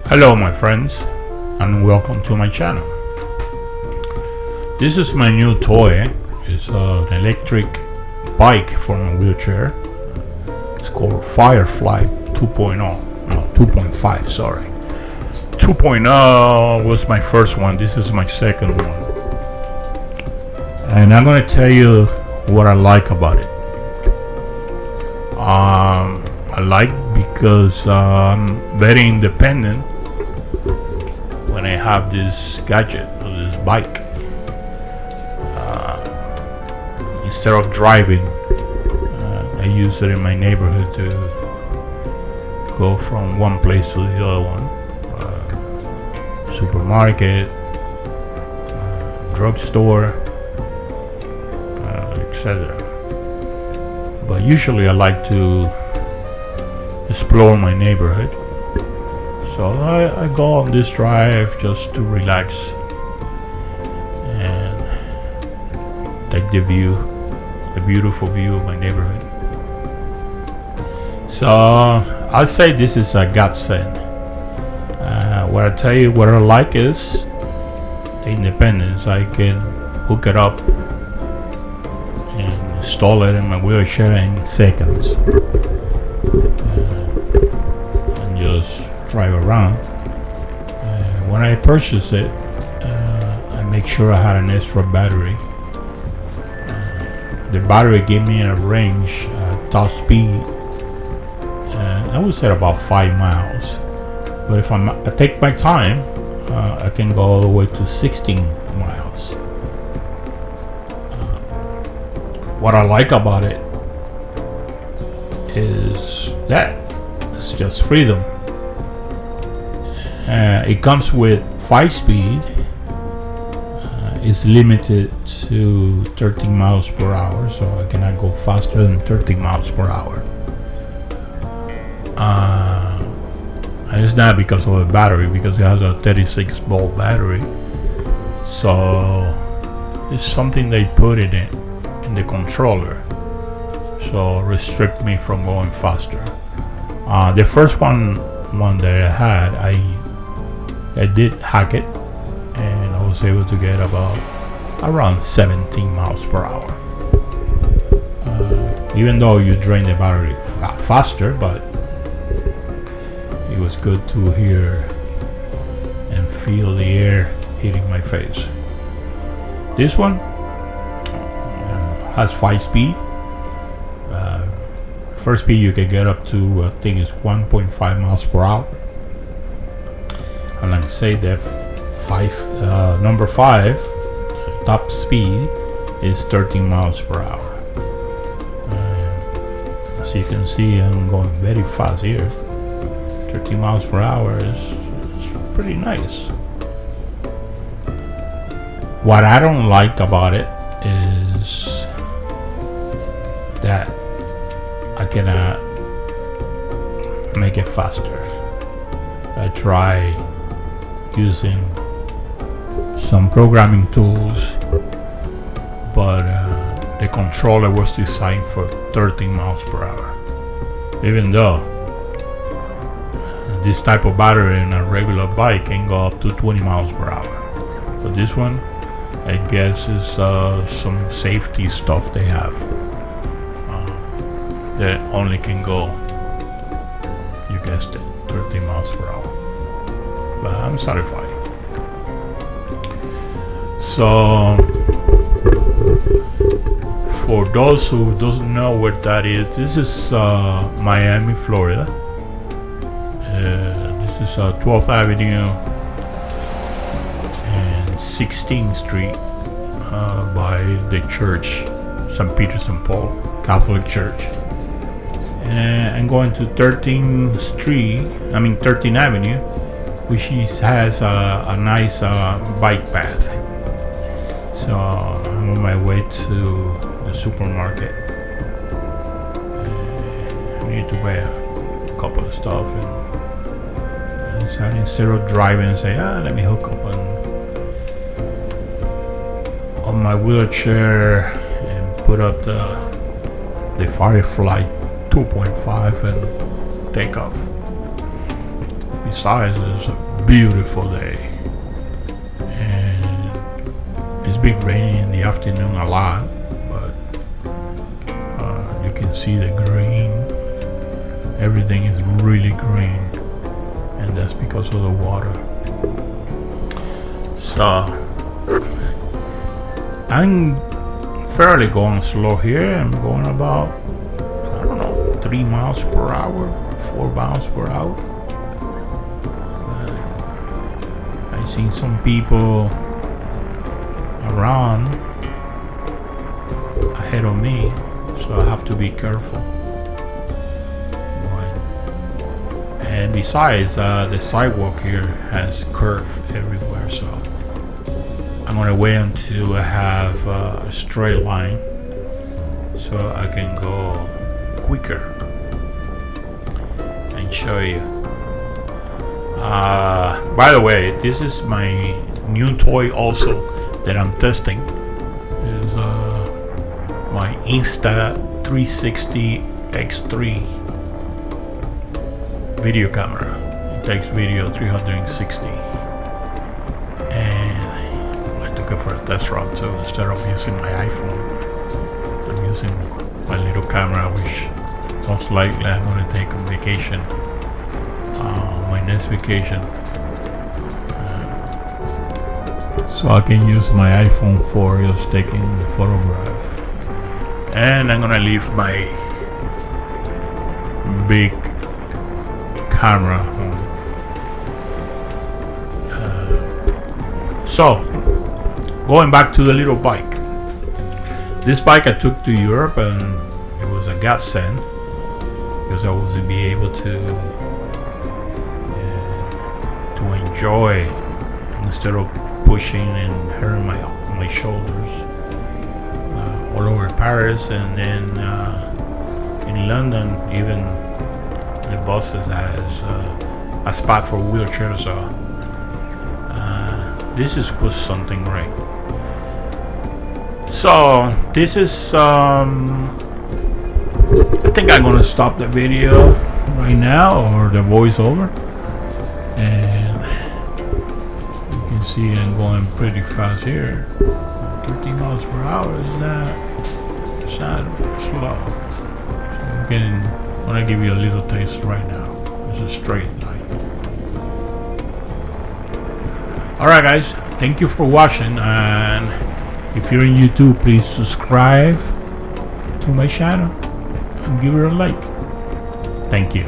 Hello my friends and welcome to my channel. This is my new toy. It's an electric bike for my wheelchair. It's called Firefly 2.0. No, 2.5, sorry. 2.0 was my first one. This is my second one. And I'm going to tell you what I like about it. I like because I'm very independent when I have this gadget or this bike. Instead of driving, I use it in my neighborhood to go from one place to the other one. Supermarket, drugstore, etc. But usually I like to explore my neighborhood. So I go on this drive just to relax and take the beautiful view of my neighborhood. So I'll say this is a godsend. What I tell you, what I like is the independence. I can hook it up and install it in my wheelchair in seconds and just drive around. When I purchased it, I make sure I had an extra battery. The battery gave me a range, top speed, I would say about 5 miles. But if I take my time, I can go all the way to 16 miles. What I like about it is that it's just freedom. It comes with 5-speed. It's limited to 13 miles per hour, so I cannot go faster than 13 miles per hour. And it's not because of the battery, because it has a 36 volt battery. So it's something they put in it in the controller, so restrict me from going faster. The first one that I had, I did hack it, and I was able to get about around 17 miles per hour. Even though you drain the battery faster, but it was good to hear and feel the air hitting my face. This one has 5-speed. First speed you can get up to, I think it's 1.5 miles per hour. And like I say, that number 5 top speed is 13 miles per hour. As you can see, I'm going very fast here. 13 miles per hour is pretty nice. What I don't like about it is that I cannot make it faster. I try using some programming tools, but the controller was designed for 13 miles per hour. Even though this type of battery in a regular bike can go up to 20 miles per hour, but this one, I guess, is some safety stuff they have that only can go, you guessed it, 13 miles per hour. But I'm satisfied. So for those who doesn't know where that is, this is Miami, Florida. This is 12th Avenue and 16th Street by the church, St. Peter St. Paul Catholic Church. And I'm going to 13th Avenue, which has a nice bike path. So I'm on my way to the supermarket. I need to buy a couple of stuff, and so instead of driving and say, let me hook up on my wheelchair and put up the Firefly 2.5 and take off. besides, it's a beautiful day, and it's been raining in the afternoon a lot, but you can see the green. Everything is really green, and that's because of the water. So I'm fairly going slow here. I'm going about, I don't know, 3 miles per hour, 4 miles per hour. I've seen some people around ahead of me, so I have to be careful. And besides, the sidewalk here has curve everywhere, so I'm gonna wait until I have a straight line so I can go quicker and show you. By the way, this is my new toy also that I'm testing. Is my Insta360 X3 video camera. It takes video 360, and I took it for a test run. So instead of using my iPhone, I'm using my little camera, which most likely I'm going to take on vacation, my next vacation, so I can use my iPhone for just taking photograph. And I'm gonna leave my big camera home. So going back to the little bike, this bike I took to Europe, and it was a godsend because I was to be able to enjoy instead of pushing and hurting my shoulders all over Paris, and then in London even the buses has a spot for wheelchairs, so this was something great. So this is I think I'm gonna stop the video right now, or the voiceover, and you can see I'm going pretty fast here. 13 miles per hour is not slow. So I'm gonna give you a little taste right now. It's a straight line. Alright guys, thank you for watching, and if you're in YouTube, please subscribe to my channel and give it a like. Thank you.